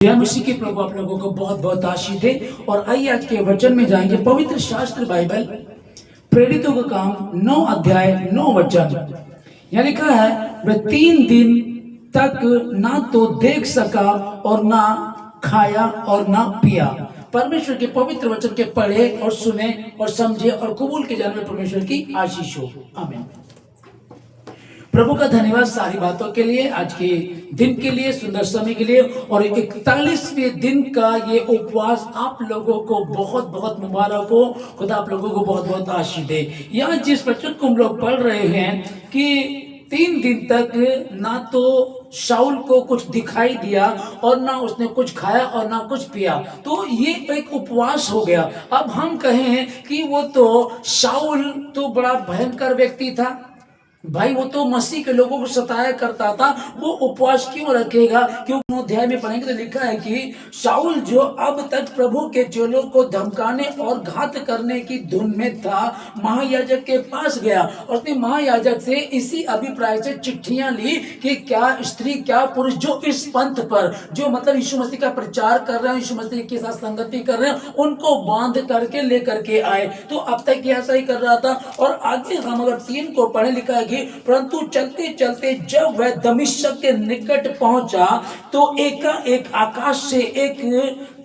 जय मसीह के प्रभु आप लोगों को बहुत बहुत आशीष दे। और आइए आज के वचन में जाएंगे। पवित्र शास्त्र बाइबल प्रेरितों का काम 9 अध्याय 9 वचन। यहाँ लिखा है, वह 3 दिन तक ना तो देख सका और ना खाया और ना पिया। परमेश्वर के पवित्र वचन के पढ़े और सुने और समझे और कबूल के जाने में परमेश्वर की आशीष हो। आमीन। प्रभु का धन्यवाद सारी बातों के लिए, आज के दिन के लिए, सुंदर समय के लिए। और 41वें दिन का ये उपवास आप लोगों को बहुत बहुत मुबारक हो। खुदा आप लोगों को बहुत बहुत आशीष दे। यहाँ जिस वचन को हम लोग पढ़ रहे हैं कि 3 दिन तक ना तो शाऊल को कुछ दिखाई दिया और ना उसने कुछ खाया और ना कुछ पिया, तो ये एक उपवास हो गया। अब हम कहें कि वो तो शाऊल तो बड़ा भयंकर व्यक्ति था भाई, वो तो मसीह के लोगों को सताया करता था, वो उपवास क्यों रखेगा? क्योंकि अध्याय में पढ़ेंगे तो लिखा है कि शाऊल जो अब तक प्रभु के चेलों को धमकाने और घात करने की धुन में था, महायाजक के पास गया। उसने महायाजक से इसी अभिप्राय से चिट्ठियां ली कि क्या स्त्री क्या पुरुष जो इस पंथ पर, जो मतलब यीशु मसीह का प्रचार कर रहे हैं, यीशु मसीह के साथ संगति कर रहे हैं, उनको बांध करके लेकर के आए। तो अब तक ऐसा ही कर रहा था। और आगे हम अगर 3 को पढ़े, लिखा है परंतु चलते चलते जब वह दमिश्क के निकट पहुंचा तो एकाएक आकाश से एक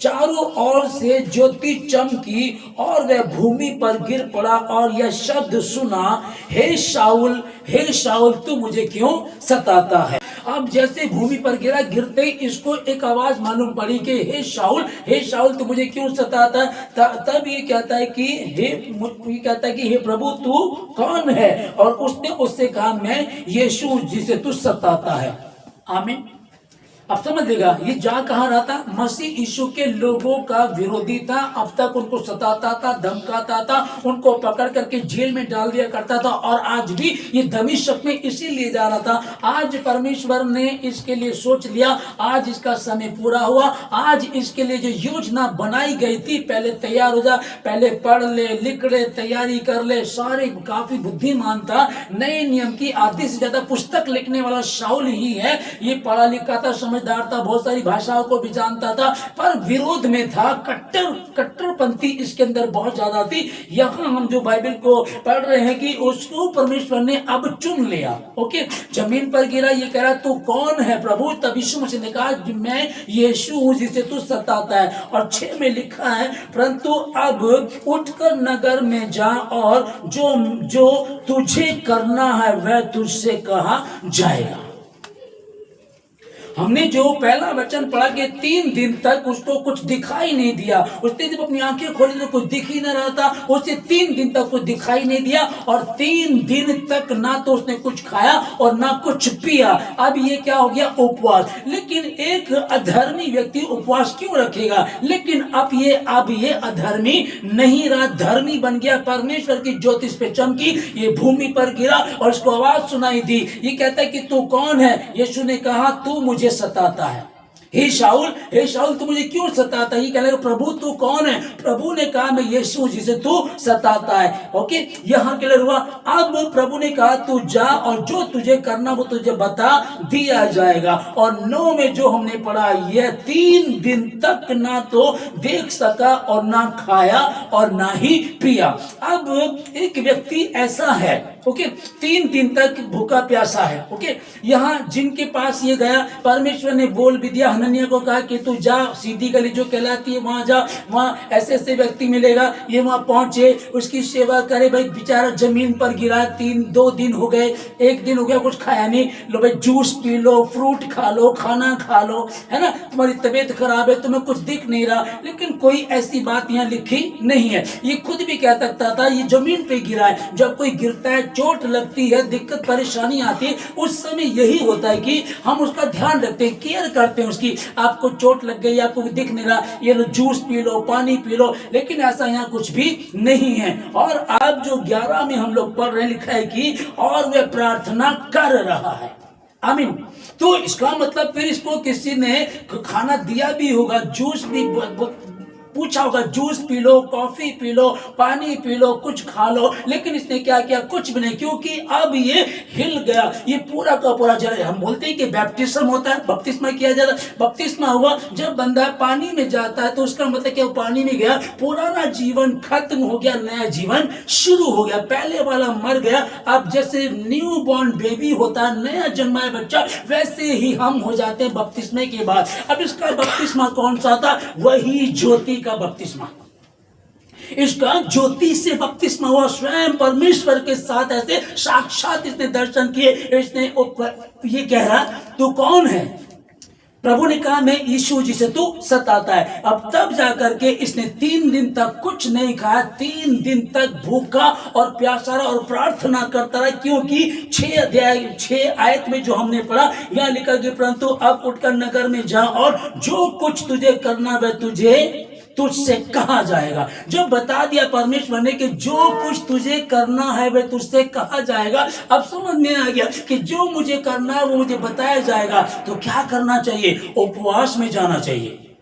चारों ओर से ज्योति चमकी और वह भूमि पर गिर पड़ा और यह शब्द सुना, हे शाऊल तू मुझे क्यों सताता है। अब जैसे भूमि पर गिरा, गिरते ही इसको एक आवाज मालूम पड़ी कि हे शाऊल तू मुझे क्यों सताता है। तब ये कहता है कि हे प्रभु तू कौन है? और उसने उससे कहा, मैं यीशु जिसे तू सताता है। आमीन। अब समझेगा ये जा कहाँ रहा था? मसीह यीशु के लोगों का विरोधी था। अब तक उनको सताता था, धमकाता था, उनको पकड़ करके जेल में डाल दिया करता था। और आज भी ये दमिश्क में इसीलिए जा रहा था। आज परमेश्वर ने इसके लिए सोच लिया, आज इसका समय पूरा हुआ। आज इसके लिए जो योजना बनाई गई थी, पहले तैयार हो जा, पहले पढ़ ले, लिख ले, तैयारी कर ले, सारे काफी बुद्धिमान था। नए नियम की आधी से ज्यादा पुस्तक लिखने वाला शाऊल ही है। ये पढ़ा लिखा था, समझदार था, बहुत सारी भाषाओं को भी जानता था, पर विरोध में था। कट्टरपंथी इसके अंदर बहुत ज्यादा थी। यहाँ हम जो बाइबल को पढ़ रहे हैं कि उसको परमेश्वर ने अब चुन लिया। ओके, जमीन पर गिरा, ये कह रहा तू कौन है प्रभु? तब यीशु मसीह ने कहा, मैं यीशु हूं जिसे तू सताता है। और 6 में लिखा है, परंतु अब उठकर नगर में जा और जो तुझे करना है वह तुझसे कहा जाएगा। हमने जो पहला वचन पढ़ा कि 3 दिन तक उसको कुछ दिखाई नहीं दिया। उसने जब अपनी आंखें खोली तो कुछ दिख ही नहीं रहा था। उसे 3 दिन तक कुछ दिखाई नहीं दिया और 3 दिन तक ना तो उसने कुछ खाया और ना कुछ पिया। अब ये क्या हो गया? उपवास। लेकिन एक अधर्मी व्यक्ति उपवास क्यों रखेगा? लेकिन अब ये अधर्मी नहीं रहा, धर्मी बन गया। परमेश्वर की ज्योति पे चमकी, ये भूमि पर गिरा और उसको आवाज सुनाई दी। ये कहता है कि तू कौन है? यीशु ने कहा, तू मुझे सताता है। हे शाऊल तू मुझे क्यों सताता है? ये कहने लगा, प्रभु तू कौन है? प्रभु ने कहा, मैं यीशु जिसे तू सताता है। ओके, यहां क्लियर हुआ। अब प्रभु ने कहा, तू जा और जो तुझे करना वो तुझे बता दिया जाएगा। और 9 में जो हमने पढ़ा, यह 3 दिन तक ना तो देख सका और ना खाया और ना ही पिया। अब एक व्यक्ति ऐसा है, ओके, 3 दिन तक भूखा प्यासा है। ओके, यहाँ जिनके पास ये गया, परमेश्वर ने बोल भी दिया, हनन्याह को कहा कि तू जा, सीधी गली जो कहलाती है वहां जा, वहां ऐसे ऐसे व्यक्ति मिलेगा। ये वहां पहुंचे, उसकी सेवा करे। भाई बेचारा जमीन पर गिरा, 2 दिन हो गए, 1 दिन हो गया, कुछ खाया नहीं। लो भाई, जूस पी लो, फ्रूट खा लो, खाना खा लो, है ना। तुम्हारी तबीयत खराब है, तुम्हें कुछ दिख नहीं रहा, लेकिन कोई ऐसी बात यहाँ लिखी नहीं है। ये खुद भी कह सकता था, ये जमीन पे गिरा है। जब कोई गिरता है, चोट लगती है, दिक्कत परेशानी आती है, उस समय यही होता है कि हम उसका ध्यान रखते हैं, केयर करते हैं उसकी। आपको चोट लग गई, आपको दिख नहीं रहा, ये लो जूस पी लो, पानी पी लो, लेकिन ऐसा यहाँ कुछ भी नहीं है। और आज जो 11 में हम लोग पढ़ रहे हैं, लिखा है कि और वह प्रार्थना कर रहा है। आमीन। तो इसका मतलब फिर इसको किसी ने खाना दिया भी होगा, जूस भी पूछा होगा juice P low, coffee P low, पानी पी लो, कुछ खा लो, लेकिन इसने क्या किया? कुछ भी नहीं, क्योंकि अब ये हिल गया, ये पूरा का पूरा जल। हम बोलते हैं कि बैप्टिज्म होता है, बपतिस्मा किया जाता है। बपतिस्मा हुआ, जब बंदा पानी में जाता है तो उसका मतलब क्या? पानी में गया, पुराना जीवन खत्म हो गया, नया जीवन शुरू हो गया, पहले वाला मर गया। अब जैसे न्यू बॉर्न बेबी होता है, नया जन्मा बच्चा, वैसे ही हम हो जाते हैं बपतिस्मे के बाद। अब इसका बपतिस्मा कौन सा था? वही ज्योति का बपतिस्मा। इसका ज्योति से बपतिस्मा हुआ, स्वयं परमेश्वर के साथ ऐसे साक्षात इसने दर्शन किए। इसने ये कह रहा तू कौन है? प्रभु ने कहा मैं यीशु जिसे तू सताता है। अब तब जाकर के इसने 3 दिन तक कुछ नहीं खाया, 3 दिन तक भूखा और प्यासा रहा और प्रार्थना करता रहा, क्योंकि 6 आयत में जो हमने पढ़ा, यहां लिखा कि परंतु अब उठकर नगर में जा और जो कुछ तुझे करना वह तुझसे कहा जाएगा। जो बता दिया परमेश्वर ने कि जो कुछ तुझे करना है वह तुझसे कहा जाएगा। अब समझ में आ गया कि जो मुझे करना है वो मुझे बताया जाएगा। तो क्या करना चाहिए? उपवास में जाना चाहिए,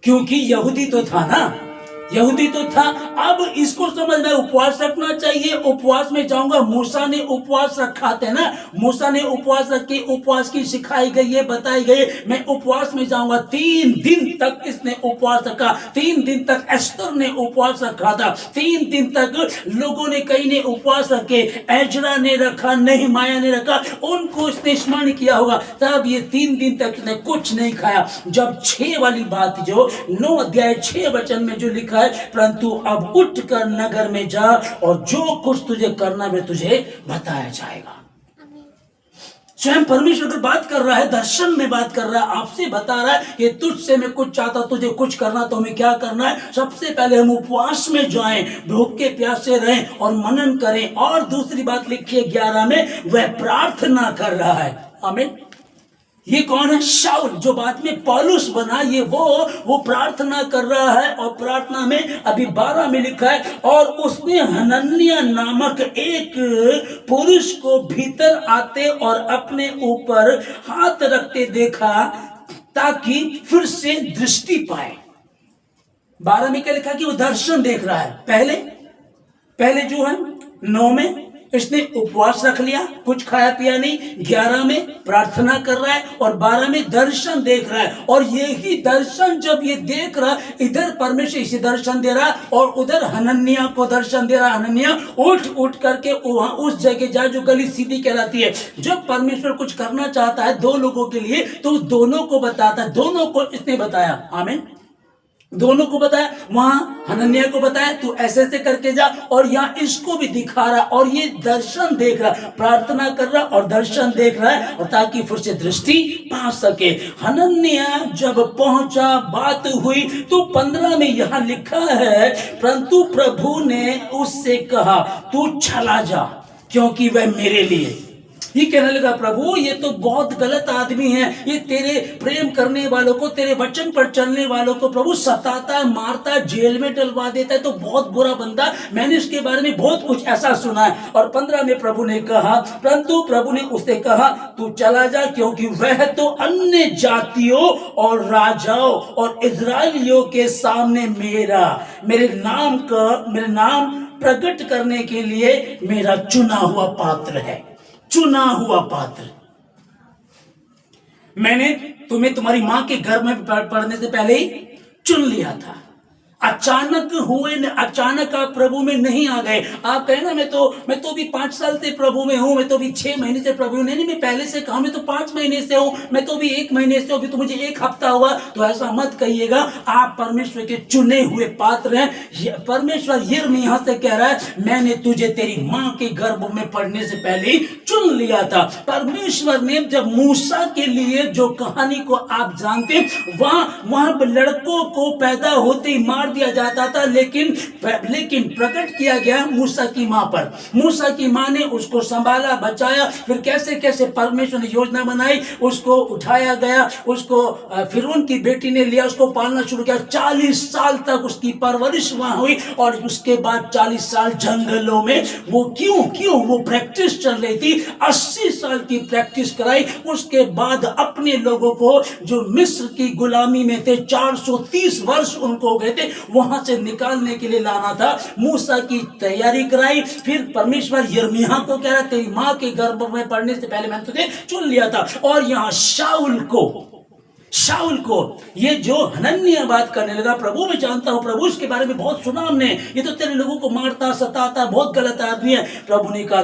क्योंकि यहूदी तो था ना, यहूदी तो था। अब इसको समझ में उपवास रखना चाहिए। उपवास में जाऊंगा, मूसा ने उपवास रखा थे ना, मूसा ने उपवास रख के उपवास की सिखाई गई है, बताई गई। मैं उपवास में जाऊंगा। 3 दिन तक इसने उपवास रखा, 3 दिन तक एस्तर ने उपवास रखा था, 3 दिन तक लोगों ने, कई ने उपवास रखे, एजरा ने रखा, नehemiah ने रखा, उनको इसने स्मरण किया होगा। तब ये 3 दिन तक इसने कुछ नहीं खाया। जब 6 वाली बात, जो 9 अध्याय 6 वचन में जो लिखा, परंतु अब उठकर नगर में जा और जो कुछ तुझे करना है तुझे बताया जाएगा। स्वयं परमेश्वर बात कर रहा है, दर्शन में बात कर रहा है, आपसे बता रहा है कि तुझसे मैं कुछ चाहता, तुझे कुछ करना, तो हमें क्या करना है? सबसे पहले हम उपवास में जाएं, भूखे प्यासे रहें और मनन करें। और दूसरी बात लिखी है 11 में, वह प्रार्थना कर रहा है। आमीन। ये कौन है? शाऊल, जो बाद में पौलुस बना, ये वो प्रार्थना कर रहा है। और प्रार्थना में अभी 12 में लिखा है, और उसने हनन्याह नामक एक पुरुष को भीतर आते और अपने ऊपर हाथ रखते देखा, ताकि फिर से दृष्टि पाए। 12 में क्या लिखा कि वो दर्शन देख रहा है। पहले जो है 9 में इसने उपवास रख लिया, कुछ खाया पिया नहीं, 11 में प्रार्थना कर रहा है और 12 में दर्शन देख रहा है। और यही दर्शन जब ये देख रहा, इधर परमेश्वर इसे दर्शन दे रहा और उधर हनन्याह को दर्शन दे रहा। हनन्याह उठ करके वहां उस जगह जा जो गली सीधी कहलाती है। जब परमेश्वर कुछ करना चाहता है 2 लोगों के लिए, तो दोनों को बताता है, दोनों को इसने बताया। आमीन। दोनों को बताया, वहां हनन्याह को बताया तू ऐसे ऐसे करके जा, और यहाँ इसको भी दिखा रहा। और ये दर्शन देख रहा, प्रार्थना कर रहा और दर्शन देख रहा है, और ताकि फिर से दृष्टि पा सके। हनन्याह जब पहुंचा, बात हुई, तो 15 में यहां लिखा है, परंतु प्रभु ने उससे कहा तू चला जा, क्योंकि वह मेरे लिए। ये कहने लगा, प्रभु ये तो बहुत गलत आदमी है, ये तेरे प्रेम करने वालों को, तेरे वचन पर चलने वालों को प्रभु सताता है, मारता है, जेल में डलवा देता है, तो बहुत बुरा बंदा, मैंने इसके बारे में बहुत कुछ ऐसा सुना है। और 15 में प्रभु ने कहा, परंतु प्रभु ने उससे कहा तू चला जा, क्योंकि वह तो अन्य जातियों और राजाओं और इजराइलियों के सामने मेरे नाम प्रकट करने के लिए मेरा चुना हुआ पात्र है। चुना हुआ पात्र। मैंने तुम्हें तुम्हारी मां के घर में पढ़ने से पहले ही चुन लिया था। अचानक आप प्रभु में नहीं आ गए। आप कहे ना मैं तो भी 5 साल से प्रभु में हूं, मैं तो भी 6 महीने से प्रभु में। नहीं, मैं पहले से कहा, मैं तो 5 महीने से हूं, मैं तो भी 1 महीने से हूं, अभी तो मुझे 1 हफ्ता हुआ। तो ऐसा मत कहिएगा, आप परमेश्वर के चुने हुए पात्र हैं। परमेश्वर यिर्मयाह से कह रहा है, मैंने तुझे तेरी मां के गर्भ में पढ़ने से पहले ही चुन लिया था। परमेश्वर ने जब मूसा के लिए जो कहानी को आप जानते, वहां लड़कों को पैदा होते ही मार दिया जाता था, लेकिन प्रकट किया गया मूसा की मां पर। मूसा की मां ने उसको संभाला, बचाया। फिर कैसे कैसे परमेश्वर ने योजना बनाई, उसको उठाया गया, उसको फिरौन की बेटी ने लिया, उसको पालना शुरू किया। 40 साल तक उसकी परवरिश वहां हुई, और उसके बाद 40 साल जंगलों में। वो क्यों वो प्रैक्टिस चल रही थी, 80 साल की प्रैक्टिस कराई। उसके बाद अपने लोगों को जो मिस्र की गुलामी में थे, 430 वर्ष उनको हो गए थे, वहां से निकालने के लिए लाना था। मूसा की तैयारी कराई, फिर परमेश्वर यिर्मयाह को कह रहा तेरी मां के गर्भ में पड़ने से पहले मैंने तुझे चुन लिया था। और यहां शाऊल को ये जो हनन्याह बात करने लगा, प्रभु मैं जानता हूं, प्रभु इसके बारे में बहुत सुना हमने, ये तो तेरे लोगों को मारता सताता, बहुत गलत आदमी है। प्रभु ने कहा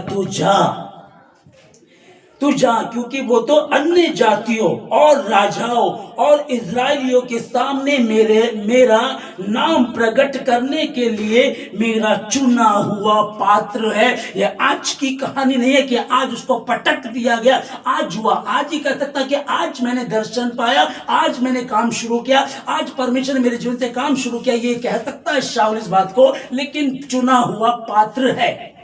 तू जा, क्योंकि वो तो अन्य जातियों और राजाओं और इजरायलियों के सामने मेरा नाम प्रकट करने के लिए मेरा चुना हुआ पात्र है। यह आज की कहानी नहीं है कि आज उसको पटक दिया गया, आज हुआ, आज ही कह सकता कि आज मैंने दर्शन पाया, आज मैंने काम शुरू किया, आज परमेश्वर ने मेरे जीवन से काम शुरू किया, ये कह सकता है शाऊल इस बात को, लेकिन चुना हुआ पात्र है।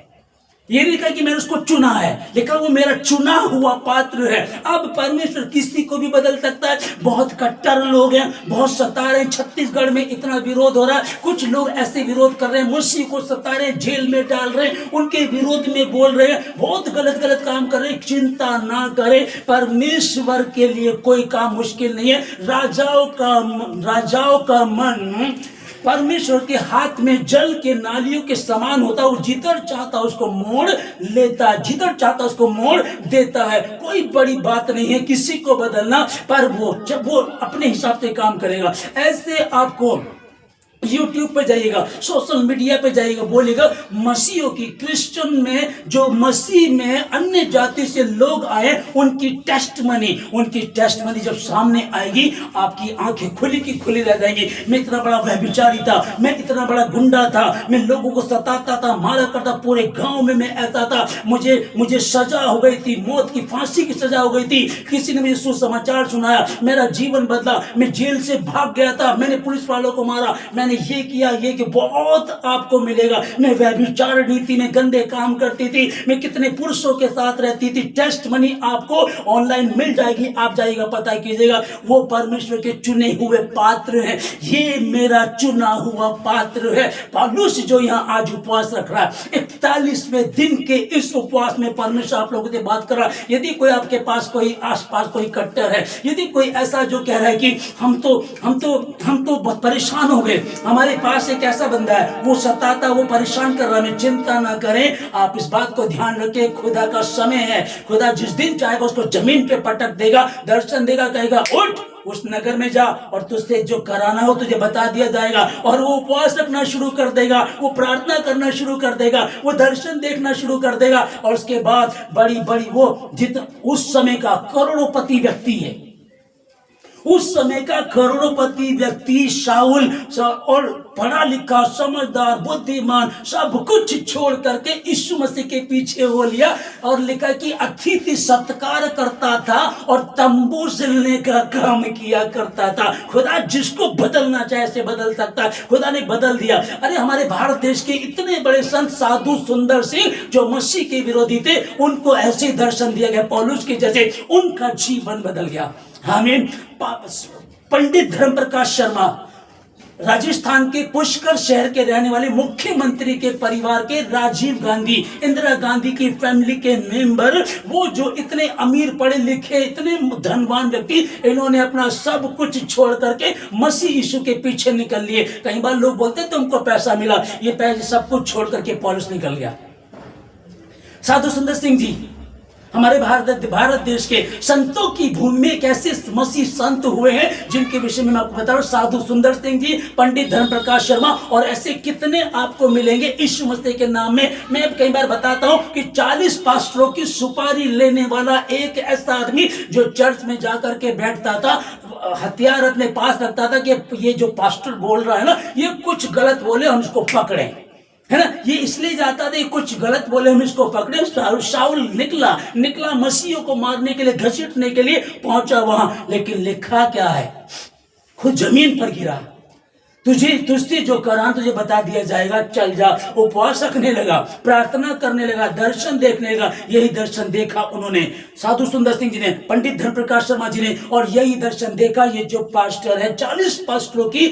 ये नहीं कहा कि मैंने उसको चुना है, लेकिन वो मेरा चुना हुआ पात्र है। अब परमेश्वर किसी को भी बदल सकता है। बहुत कट्टर लोग हैं, बहुत सता रहे हैं, छत्तीसगढ़ में इतना विरोध हो रहा है, कुछ लोग ऐसे विरोध कर रहे हैं, मसीह को सता रहे हैं, जेल में डाल रहे हैं, उनके विरोध में बोल रहे हैं, बहुत गलत काम कर रहे हैं। चिंता ना करें, परमेश्वर के लिए कोई काम मुश्किल नहीं है। राजाओं का मन परमेश्वर के हाथ में जल के नालियों के समान होता है। वो जिधर चाहता उसको मोड़ लेता है, जिधर चाहता उसको मोड़ देता है। कोई बड़ी बात नहीं है किसी को बदलना, पर वो अपने हिसाब से काम करेगा। ऐसे आपको यूट्यूब पे जाइएगा, सोशल मीडिया पे जाइएगा, बोलेगा मसीहों की, क्रिश्चियन में जो मसीह में अन्य जाति से लोग आए उनकी टेस्ट मनी जब सामने आएगी, आपकी आंखें खुली की खुली रह जाएंगी। मैं इतना बड़ा व्यभिचारी था, मैं इतना बड़ा गुंडा था, मैं लोगों को सताता था, मारा करता, पूरे गांव में मैं ऐसा था, मुझे सजा हो गई थी, मौत की फांसी की सजा हो गई थी। किसी ने मुझे सुसमाचार सुनाया, मेरा जीवन बदला, मैं जेल से भाग गया था, मैंने पुलिस वालों को मारा, मैंने ये किया, ये कि बहुत आपको मिलेगा। मैं व्यभिचार नीति में गंदे काम करती थी, मैं कितने पुरुषों के साथ रहती थी। टेस्ट मनी आपको ऑनलाइन मिल जाएगी, आप जाइएगा, पता कीजिएगा। वो परमेश्वर के चुने हुए पात्र हैं, ये मेरा चुना हुआ पात्र है। पौलुस जो यहाँ आज उपवास रख रहा है, 41वें दिन के इस उपवास में परमेश्वर आप लोगों से बात कर रहा है। यदि कोई आपके पास कोई आसपास कोई कट्टर है, यदि कोई ऐसा जो कह रहा है कि हम तो बहुत परेशान हो गए, हमारे पास एक ऐसा बंदा है, वो सताता, वो परेशान कर रहा है, चिंता ना करें। आप इस बात को ध्यान रखें, खुदा का समय है। खुदा जिस दिन चाहेगा उसको जमीन पे पटक देगा, दर्शन देगा, कहेगा उठ, उस नगर में जा और तुझसे जो कराना हो तुझे बता दिया जाएगा। और वो उपवास रखना शुरू कर देगा, वो प्रार्थना करना शुरू कर देगा, वो दर्शन देखना शुरू कर देगा। और उसके बाद बड़ी वो उस समय का करोड़ोंपति व्यक्ति है, उस समय का करोड़ोंपति व्यक्ति शाऊल, और पढ़ा लिखा, समझदार, बुद्धिमान, सब कुछ छोड़ करके यीशु मसीह के पीछे हो लिया। और लिखा कि अतिथि सत्कार करता था और तंबू सिलने का काम किया करता था। खुदा जिसको बदलना चाहे से बदल सकता है, खुदा ने बदल दिया। अरे हमारे भारत देश के इतने बड़े संत साधु सुंदर सिंह जो मसीह के विरोधी थे, उनको ऐसे दर्शन दिया गया पौलुस के जैसे, उनका जीवन बदल गया। हमें पंडित धर्मप्रकाश शर्मा, राजस्थान के पुष्कर शहर के रहने वाले, मुख्यमंत्री के परिवार के, राजीव गांधी, इंदिरा गांधी की फैमिली के मेंबर, वो जो इतने अमीर, पढ़े लिखे, इतने धनवान व्यक्ति, इन्होंने अपना सब कुछ छोड़ करके मसीह यीशु के पीछे निकल लिए। कई बार लोग बोलते हैं तुमको पैसा मिला, ये पैसे सब कुछ छोड़ करके पौलुस निकल गया। साधु सुंदर सिंह जी हमारे भारत देश के संतों की भूमि में कैसे मसीह संत हुए हैं, जिनके विषय में मैं आपको बता रहा हूँ। साधु सुंदर सिंह जी, पंडित धर्मप्रकाश शर्मा, और ऐसे कितने आपको मिलेंगे यीशु मसीह के नाम में। मैं कई बार बताता हूँ कि 40 पास्टरों की सुपारी लेने वाला एक ऐसा आदमी जो चर्च में जाकर के बैठता था, हथियार अपने पास रखता था कि ये जो पास्टर बोल रहा है ना, ये कुछ गलत बोले, हम इसको पकड़े, है ना। ये इसलिए जाता था कुछ गलत बोले, हम इसको पकड़े। शाऊल निकला मसीहों को मारने के लिए, घसीटने के लिए पहुंचा वहां, लेकिन लिखा क्या है, खुद जमीन पर गिरा। तुझसे जो करान तुझे बता दिया जाएगा, चल जा। उपवास रखने लगा, प्रार्थना करने लगा, दर्शन देखने लगा। यही दर्शन देखा उन्होंने, साधु सुंदर सिंह जी ने, पंडित धर्मप्रकाश शर्मा जी ने, और यही दर्शन देखा। ये जो पास्टर है, 40 पास्टरों की,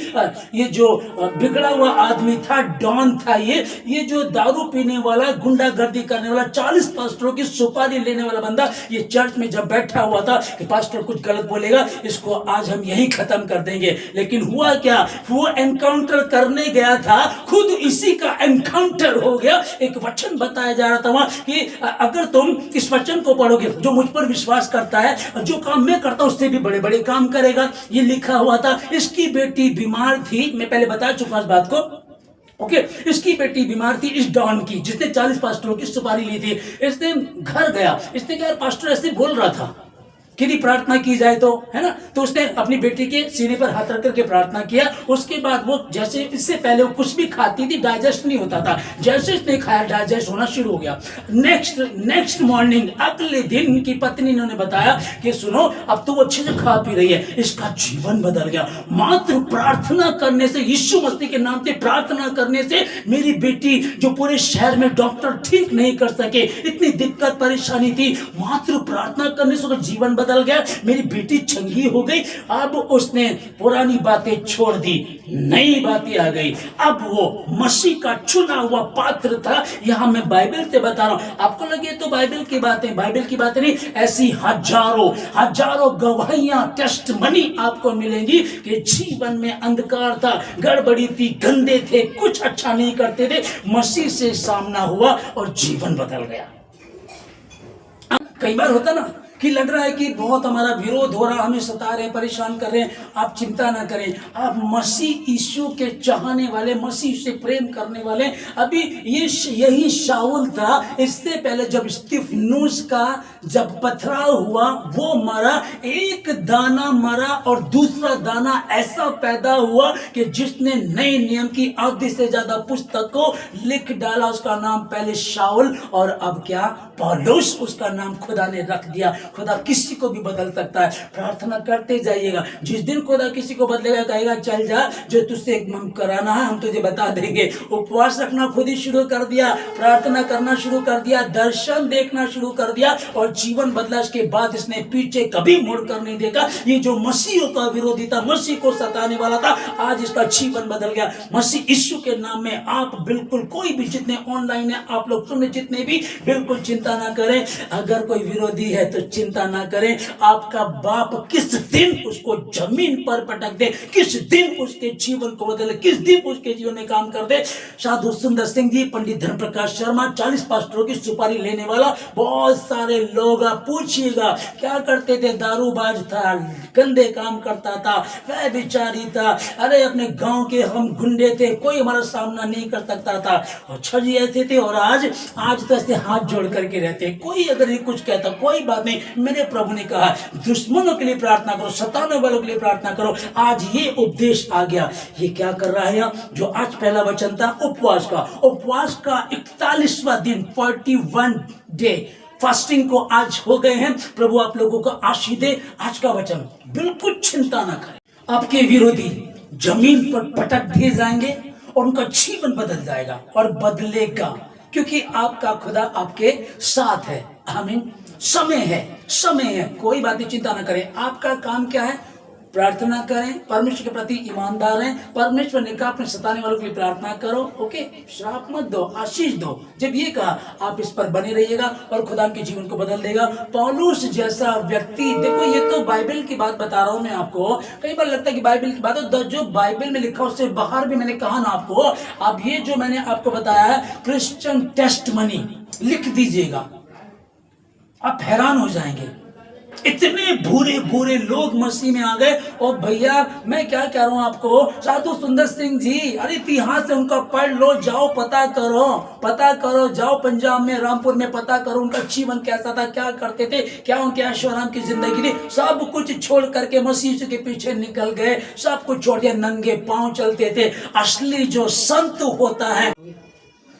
ये जो बिगड़ा हुआ आदमी था, डॉन था, ये जो दारू पीने वाला, गुंडागर्दी करने वाला, 40 पास्टरों की सुपारी लेने वाला बंदा, ये चर्च में जब बैठा हुआ था कि पास्टर कुछ गलत बोलेगा, इसको आज हम यही खत्म कर देंगे। लेकिन हुआ क्या, वो एनकाउंटर करने गया था, खुद इसी का एनकाउंटर हो गया। एक वचन बताया जा रहा था वहां कि अगर तुम इस वचन को पढ़ोगे, जो मुझ पर विश्वास करता है, जो काम मैं करता हूं उससे भी बड़े बड़े काम करेगा। ये लिखा हुआ था। इसकी बेटी बीमार थी, मैं पहले बता चुका इस बात को। ओके, इसकी बेटी बीमार थी, इस डॉन की, जिसने 40 पास्टरों की सुपारी ली थी। इसने घर गया, इसने क्या, पास्टर ऐसे बोल रहा था कि यदि प्रार्थना की जाए तो, है ना, तो उसने अपनी बेटी के सीने पर हाथ रख करके प्रार्थना किया। उसके बाद वो, जैसे इससे पहले वो कुछ भी खाती थी, डाइजेस्ट नहीं होता था, जैसे इसने खाया डाइजेस्ट होना शुरू हो गया। नेक्स्ट मॉर्निंग, अगले दिन की पत्नी ने बताया कि सुनो, अब तो वो अच्छे से खा पी रही है, इसका जीवन बदल गया। मात्र प्रार्थना करने से, यीशु मसीह के नाम से प्रार्थना करने से मेरी बेटी, जो पूरे शहर में डॉक्टर ठीक नहीं कर सके, इतनी दिक्कत परेशानी थी, मात्र प्रार्थना करने से उसका जीवन बदल गया। मेरी बेटी चंगी हो गई। अब उसने पुरानी बातें छोड़ दी, नई बातें आ गई। अब वो मसीह का चुना हुआ पात्र था। यहां मैं बाइबल से बता रहा हूं, आपको लगे तो बाइबल की बातें नहीं, ऐसी हजारों गवाहियां, टेस्टमनी आपको मिलेंगी कि जीवन में अंधकार था, गड़बड़ी थी, गंदे थे, कुछ अच्छा नहीं करते थे, मसीह से सामना हुआ और जीवन बदल गया। कई बार होता ना कि लग रहा है कि बहुत हमारा विरोध हो रहा, हमें सता रहे, परेशान कर रहे हैं। आप चिंता ना करें, आप मसीह यीशु के चाहने वाले, मसीह से प्रेम करने वाले। अभी यही शाऊल था, इससे पहले जब स्तिफनुस का जब पथराव हुआ, वो मरा, एक दाना मरा और दूसरा दाना ऐसा पैदा हुआ कि जिसने नए नियम की आधी से ज्यादा पुस्तक को लिख डाला। उसका नाम पहले शाऊल और अब क्या, पौलुस, उसका नाम खुदा ने रख दिया। खुदा किसी को भी बदल सकता है। प्रार्थना करते जाइएगा, जिस दिन खुदा किसी को बदलेगा, कहेगा चल जा, जो तुझसे हम कराना है हम तुझे बता देंगे। उपवास रखना खुद ही शुरू कर दिया, प्रार्थना करना शुरू कर दिया, दर्शन देखना शुरू कर दिया और जीवन बदला। इसके बाद इसने पीछे कभी मुड़ कर नहीं देखा। ये जो मसीह का विरोधी था, मसीह को सताने वाला था, आज इसका जीवन बदल गया। मसीह यीशु के नाम में आप बिल्कुल, कोई भी, जितने ऑनलाइन है आप लोग सुने, जितने भी, बिल्कुल चिंता ना करें। अगर कोई विरोधी है तो चिंता ना करें। आपका बाप किस दिन उसको जमीन पर पटक दे, किस दिन उसके जीवन को बदले, किस दिन उसके जीवन में काम कर दे। साधु सुंदर सिंह जी, पंडित धर्मप्रकाश शर्मा, 40 पास्टरों की सुपारी लेने वाला, बहुत सारे लोग, आप पूछिएगा क्या करते थे, दारूबाज था, गंदे काम करता था, वह बिचारी था, अरे अपने गांव के हम गुंडे थे, कोई हमारा सामना नहीं कर सकता था। अच्छा जी ऐसे थे, और आज तो ऐसे हाथ जोड़ करके रहते हैं। कोई अगर ये कुछ कहता, कोई बात नहीं, मेरे प्रभु ने कहा दुश्मनों के लिए प्रार्थना करो, सताने वालों के लिए प्रार्थना करो। आज ये उपदेश आ गया। ये क्या कर रहा है, जो आज पहला वचन था उपवास का 41वां दिन, 41 डे फास्टिंग को आज हो गए हैं। प्रभु आप लोगों को आशीष दे। आज का वचन, बिल्कुल चिंता ना करें, आपके विरोधी जमीन पर पटक दिए जाएंगे और उनका जीवन बदल जाएगा और बदलेगा, क्योंकि आपका खुदा आपके साथ है। आमीन। समय है, कोई बात नहीं, चिंता ना करें। आपका काम क्या है, प्रार्थना करें, परमेश्वर के प्रति ईमानदार रहें। परमेश्वर ने कहा अपने सताने वालों के लिए प्रार्थना करो, ओके, श्राप मत दो, आशीष दो। जब ये कहा, आप इस पर बने रहिएगा और खुदा के जीवन को बदल देगा। पौलुस जैसा व्यक्ति, देखो ये तो बाइबल की बात बता रहा हूं मैं आपको। कई बार लगता है कि बाइबल की बात है, जो बाइबल में लिखा उससे बाहर भी मैंने कहा ना आपको। अब ये जो मैंने आपको बताया है, क्रिश्चियन टेस्टमनी, लिख दीजिएगा, आप हैरान हो जाएंगे। इतने बुरे लोग मसीह में आ गए। और भैया मैं क्या कह रहा हूं आपको, साधु सुंदर सिंह जी, अरे इतिहास से उनका पढ़ लो, जाओ पता करो, जाओ पंजाब में, रामपुर में पता करो उनका जीवन कैसा था, क्या करते थे, क्या उनके ऐशोआराम की जिंदगी थी। सब कुछ छोड़ करके मसीह के पीछे निकल गए, सब कुछ छोड़ दिया, नंगे पांव चलते थे। असली जो संत होता है,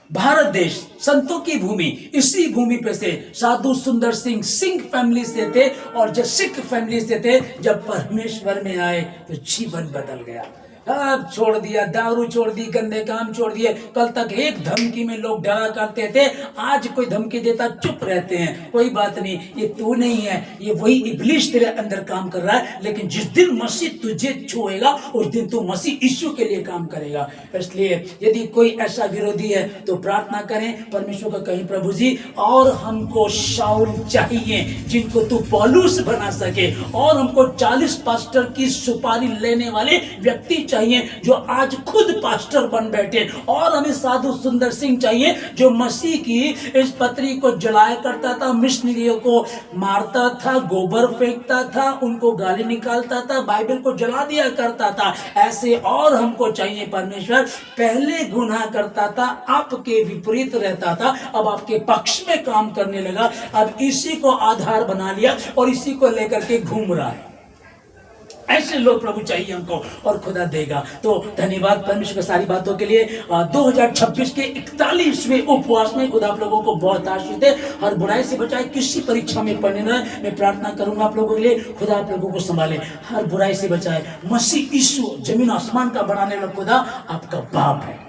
भारत देश संतों की भूमि, इसी भूमि पे से साधु सुंदर सिंह फैमिली से थे। और जब सिख फैमिली से थे, जब परमेश्वर में आए तो जीवन बदल गया। अब छोड़ दिया, दारू छोड़ दी, गंदे काम छोड़ दिए। कल तक एक धमकी में लोग डरा करते थे, आज कोई धमकी देता चुप रहते हैं। कोई बात नहीं, ये तू नहीं है, ये वही इब्लीस तेरे अंदर काम कर रहा है। लेकिन जिस दिन मसीह तुझे छुएगा, उस दिन तू मसीह यीशु के लिए काम करेगा। इसलिए यदि कोई ऐसा विरोधी है तो प्रार्थना करें, परमेश्वर को कहें, प्रभु जी और हमको शाऊल चाहिए जिनको तू पौलुस बना सके, और हमको 40 पास्टर की सुपारी लेने वाले व्यक्ति चाहिए जो आज खुद पास्टर बन बैठे, और हमें साधु सुंदर सिंह चाहिए जो मसीह की इस पत्री को जलाया करता था, मिशनरियों को मारता था, गोबर फेंकता था, उनको गाली निकालता था, बाइबल को जला दिया करता था। ऐसे और हमको चाहिए परमेश्वर। पहले गुनाह करता था, आपके विपरीत रहता था, अब आपके पक्ष में काम करने लगा, अब इसी को आधार बना लिया और इसी को लेकर के घूम रहा है। ऐसे लोग प्रभु चाहिए हमको, और खुदा देगा। तो धन्यवाद परमेश्वर की सारी बातों के लिए। 2026 के 41वें उपवास में खुदा आप लोगों को बहुत आशीष दे, हर बुराई से बचाए, किसी परीक्षा में पड़ने न। मैं प्रार्थना करूंगा आप लोगों के लिए, खुदा आप लोगों को संभाले, हर बुराई से बचाए। मसीह यीशु जमीन आसमान का बनाने वाला खुदा आपका बाप है।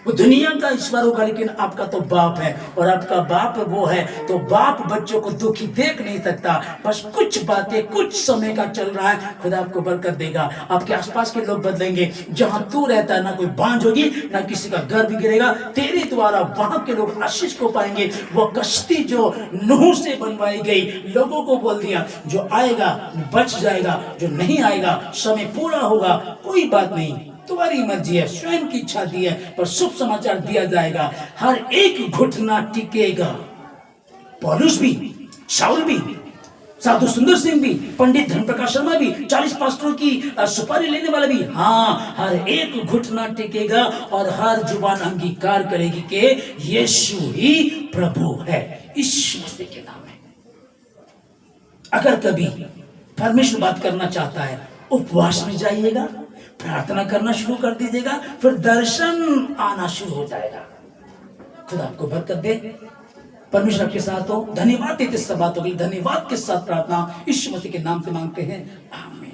वो दुनिया का ईश्वर होगा लेकिन आपका तो बाप है, और आपका बाप वो है तो बाप बच्चों को दुखी देख नहीं सकता। बस कुछ बातें कुछ समय का चल रहा है, खुदा आपको बरकत देगा। आपके आसपास के लोग बदलेंगे। जहां तू रहता है ना कोई बांझ होगी, ना किसी का घर भी गिरेगा, तेरे द्वारा वहां के लोग आशीष को पाएंगे। वो कश्ती जो नूह से बनवाई गई, लोगों को बोल दिया जो आएगा बच जाएगा, जो नहीं आएगा समय पूरा होगा, कोई बात नहीं, तुम्हारी मर्जी है, स्वयं की इच्छा दी है, पर शुभ समाचार दिया जाएगा। हर एक घुटना टिकेगा। पौलुस भी, शाऊल भी, साधु सुंदर सिंह भी, पंडित धर्मप्रकाश शर्मा भी, 40 पास्टरों की सुपारी लेने वाले भी, हाँ, हर एक घुटना टिकेगा और हर जुबान अंगीकार करेगी कि यीशु ही प्रभु है, यीशु मसीह के नाम है। अगर कभी परमेश्वर बात करना चाहता है, उपवास में जाइएगा, प्रार्थना करना शुरू कर दीजिएगा, फिर दर्शन आना शुरू हो जाएगा। खुदा आपको बरकत दे, परमेश्वर आपके साथ हो। धन्यवाद देते सब बातों के लिए, धन्यवाद के साथ प्रार्थना यीशु मसीह के नाम से मांगते हैं, आमीन।